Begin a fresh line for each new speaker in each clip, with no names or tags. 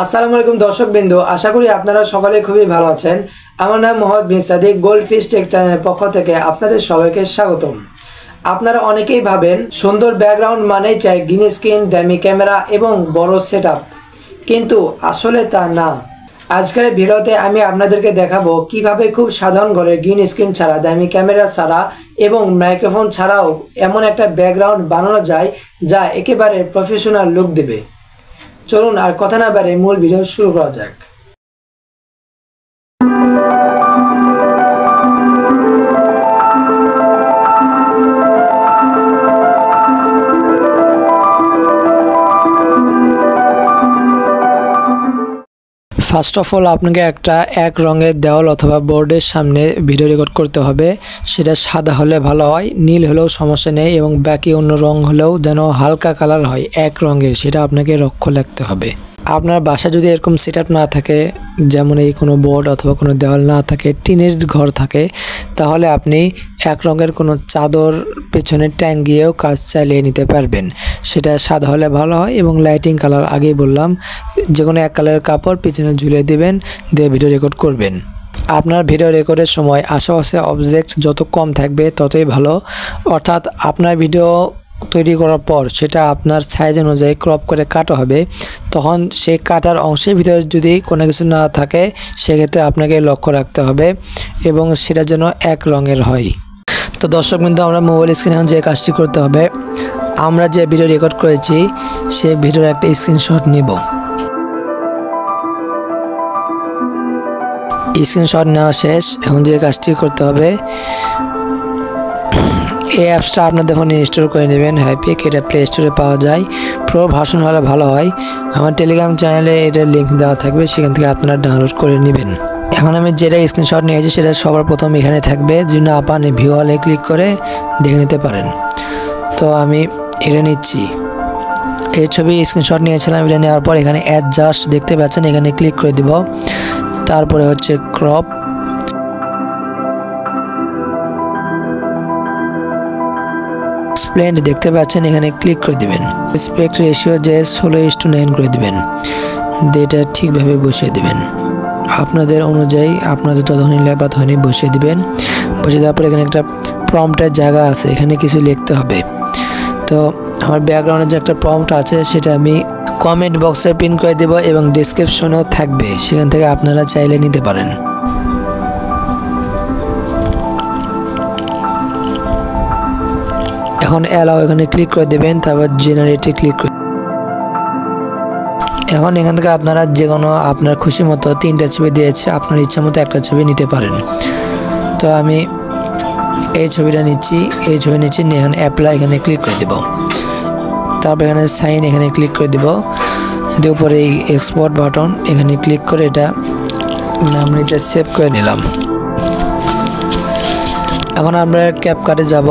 আসসালামু আলাইকুম দর্শকবৃন্দ, আশা করি আপনারা সকলে খুবই ভালো আছেন। আমার নাম মোহাম্মদ বিন সাদিক। গোল্ডফিশ টেক চ্যানেলের পক্ষ থেকে আপনাদের সবাইকে স্বাগতম। আপনারা অনেকেই ভাবেন সুন্দর ব্যাকগ্রাউন্ড মানেই চাই গ্রিন স্ক্রিন, দামি ক্যামেরা এবং বড় সেটআপ, কিন্তু আসলে তা না। আজকের ভিডিওতে আমি আপনাদেরকে দেখাবো কিভাবে খুব সাধারণ ঘরে গ্রিন স্ক্রিন ছাড়া, দামি ক্যামেরা ছাড়া এবং মাইক্রোফোন ছাড়াও এমন একটা ব্যাকগ্রাউন্ড বানানো যায় যা একেবারে প্রফেশনাল লুক দেবে। চলুন আর কথা না বাড়িয়ে মূল ভিডিও শুরু করা যাক। ফার্স্ট অফ অল আপনাকে একটা এক রঙের দেওয়াল অথবা বোর্ডের সামনে ভিডিও রেকর্ড করতে হবে। সেটা সাদা হলে ভালো হয়, নীল হলেও সমস্যা নেই এবং বাকি অন্য রং হলেও যেন হালকা কালার হয় এক রঙের, সেটা আপনাকে লক্ষ্য রাখতে হবে। আপনার বাসা যদি এরকম সেটআপ না থাকে, যেমন এই কোনো বোর্ড অথবা কোনো দেওয়াল না থাকে, টিনের ঘর থাকে, তাহলে আপনি এক রঙের কোনো চাদর পেছনে টাঙ্গিয়েও কাজ চালিয়ে নিতে পারবেন। সেটা সাদা হলে ভালো হয় এবং লাইটিং কালার আগেই বললাম, যে কোনো এক কালারের কাপড় পিছনে ঝুলিয়ে দিবেন, দিয়ে ভিডিও রেকর্ড করবেন। আপনার ভিডিও রেকর্ডের সময় আশেপাশে অবজেক্ট যত কম থাকবে ততই ভালো। অর্থাৎ আপনার ভিডিও তৈরি করার পর সেটা আপনার সাইজ অনুযায়ী ক্রপ করে কাটা হবে, তখন সেই কাটার অংশের ভিতরে যদি কোনো কিছু না থাকে সেক্ষেত্রে আপনাকে লক্ষ্য রাখতে হবে এবং সেটা যেন এক রঙের হয়। তো দর্শক বিন্দু, আমরা মোবাইল স্ক্রিনে যে কাজটি করতে হবে, আমরা যে ভিডিও রেকর্ড করেছি সে ভিডিওর একটা স্ক্রিনশট নিব। স্ক্রিনশট নেওয়া শেষ। এখন যে কাজটি করতে হবে, এই অ্যাপসটা আপনাদের ফোনে ইনস্টল করে নেবেন। হ্যাপিক, এটা প্লে স্টোরে পাওয়া যায়। প্রো ভার্সন হলে ভালো হয়। আমার টেলিগ্রাম চ্যানেলে এটার লিঙ্ক দেওয়া থাকবে, সেখান থেকে আপনারা ডাউনলোড করে নেবেন। এখন আমি যেটা স্ক্রিনশট নিয়েছি সেটা সবার প্রথম এখানে থাকবে, যদি না পান ভিউ হলে ক্লিক করে দেখে নিতে পারেন। তো আমি এটা নিচ্ছি। এই ছবি স্ক্রিনশট নিয়েছিলাম। এটা নেওয়ার পর এখানে অ্যাডজাস্ট দেখতে পাচ্ছেন, এখানে ক্লিক করে দিব। তারপরে হচ্ছে ক্রপ, স্প্লেন্ড দেখতে পাচ্ছেন, এখানে ক্লিক করে দিবেন। স্পেক্ট রেশিও যে 16:9 করে দিবেন, এটা ঠিকভাবে বসিয়ে দিবেন। আপনাদের অনুযায়ী আপনাদের যতক্ষণ লেবাত হয়নি বসিয়ে দিবেন। বসিয়ে দেওয়ার পর এখানে একটা প্রম্পটের জায়গা আছে, এখানে কিছু লিখতে হবে। তো আমার ব্যাকগ্রাউন্ডে যে একটা প্রম্পট আছে সেটা আমি কমেন্ট বক্সে পিন করে দেব এবং ডেসক্রিপশনেও থাকবে, সেখান থেকে আপনারা চাইলে নিতে পারেন। এখন অ্যালাও এখানে ক্লিক করে দেবেন, তারপর জেনারেটে ক্লিক করে। এখন এখান থেকে আপনারা যে কোনো আপনার খুশি মতো 3টা ছবি দিয়েছে, আপনার ইচ্ছা মতো একটা ছবি নিতে পারেন। তো আমি এই ছবিটা নিচ্ছি, এই ছবি নিচ্ছি, এখন অ্যাপ্লাই এখানে ক্লিক করে দেব। তারপর এখানে সাইন এখানে ক্লিক করে দেব। উপরে এই এক্সপোর্ট বাটন এখানে ক্লিক করে এটা নাম নিতে সেভ করে নিলাম। এখন আমরা ক্যাপকাটে যাব।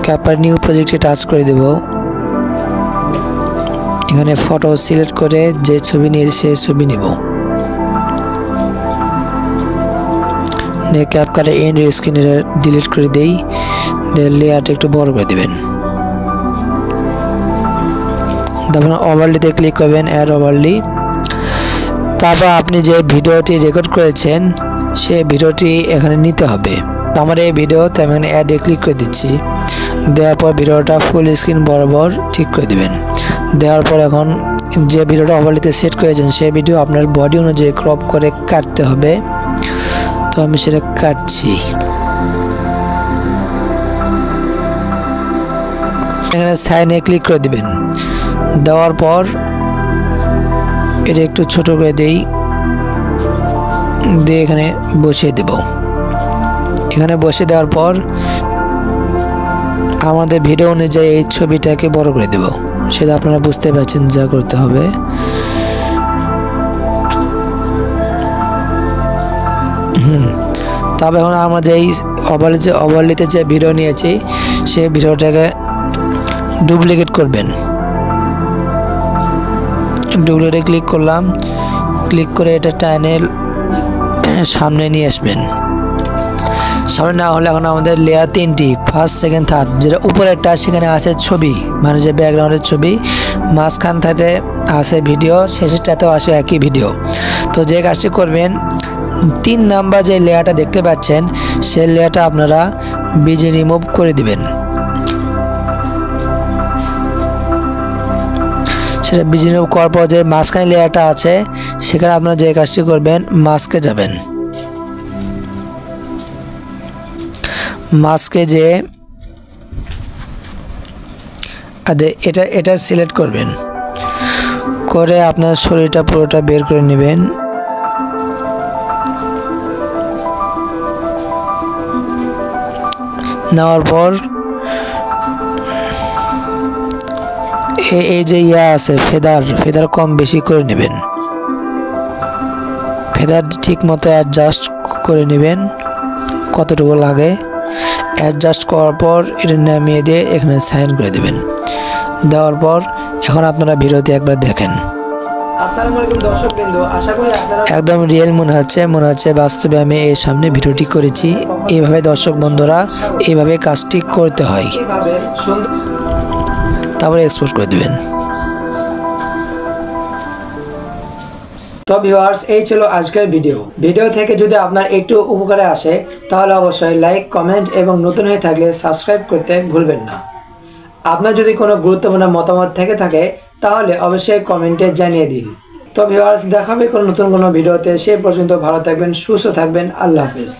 ক্যাপকাট নিউ প্রজেক্টে টাচ করে দেব। এখানে ফটো সিলেক্ট করে যে ছবি নিয়েছি সেই ছবি নিব। ক্যাপকাটে এন্ড স্ক্রিন ডিলিট করে দেই, লেয়ারটা একটু বড় করে দেবেন। তারপর ওভারলিতে ক্লিক করবেন, অ্যাড ওভারলি। তারপর আপনি যে ভিডিওটি রেকর্ড করেছেন সেই ভিডিওটি এখানে নিতে হবে। আমার এই ভিডিওতে আমি এখানে অ্যাডে ক্লিক করে দিচ্ছি। দেওয়ার পর ভিডিওটা ফুল স্ক্রিন বরাবর ঠিক করে দেবেন। দেওয়ার পর এখন যে ভিডিওটা ওভারলিতে সেট করেছেন সেই ভিডিও আপনার বডি অনুযায়ী ক্রপ করে কাটতে হবে। তো আমি সেটা কাটছি। এখানে সাইনে ক্লিক করে দিবেন। দেওয়ার পর এটা একটু ছোট করে দেই, দিয়ে এখানে বসিয়ে দেব। এখানে বসিয়ে দেওয়ার পর আমাদের ভিডিও অনুযায়ী এই ছবিটাকে বড় করে দেব। সেটা আপনারা বুঝতে পারছেন যা করতে হবে। তবে এখন আমাদের এই ওভারলিতে যে ভিডিও নিয়েছি সেই ভিডিওটাকে ডুপ্লিকেট করবেন। ডুপ্লিকেটে ক্লিক করলাম, ক্লিক করে এটা টাইনে সামনে নিয়ে আসবেন। সামনে না হলে এখন আমাদের লেয়ার 3টি, ফার্স্ট সেকেন্ড থার্ড। যেটা উপরেরটা সেখানে আছে ছবি, মানে যে ব্যাকগ্রাউন্ডের ছবি, মাঝখান থেকে আছে ভিডিও, শেষেরটাতেও আসে একই ভিডিও। তো যে কাজটি করবেন, 3 নাম্বার যে লেয়ারটা দেখতে পাচ্ছেন সেই লেয়ারটা আপনারা বিজি রিমুভ করে দিবেন। সেটা বিজি রিমুভ করার পর যে মাঝখানে লেয়ারটা আছে সেখানে আপনারা যে কাজটি করবেন, মাস্কে যাবেন। মাস্কে যে এটা সিলেক্ট করবেন, করে আপনার শরীরটা পুরোটা বের করে নেবেন। নেওয়ার পর এই যে আছে ফেদার কম বেশি করে নেবেন। ফেদার ঠিক মতো অ্যাডজাস্ট করে নেবেন কতটুকু লাগে। অ্যাডজাস্ট করার পর এটা নামিয়ে দিয়ে এখানে সাইন করে দেবেন। দেওয়ার পর এখন আপনারা ভিডিওতে একবার দেখেন।
আসসালামু আলাইকুম দর্শকবৃন্দ, আশা করি আপনারা
একদম রিয়েল মনে হচ্ছে বাস্তবে আমি এর সামনে ভিডিওটি করেছি। এইভাবে দর্শক বন্ধুরা এইভাবে কাজটি করতে হয়।
কিভাবে সুন্দর
তারপরে এক্সপোর্ট করে দেবেন।
তো ভিউয়ার্স, এই ছিল আজকের ভিডিও থেকে যদি আপনার একটু উপকারে আসে তাহলে অবশ্যই লাইক, কমেন্ট এবং নতুন হয়ে থাকলে সাবস্ক্রাইব করতে ভুলবেন না। আপনার যদি কোনো গুরুত্বপূর্ণ মতামত থেকে থাকে তাহলে অবশ্যই কমেন্টে জানিয়ে দিন। তো ভিউয়ার্স, দেখাবে কোনো নতুন কোনো ভিডিওতে। সে পর্যন্ত ভালো থাকবেন, সুস্থ থাকবেন। আল্লাহ হাফেজ।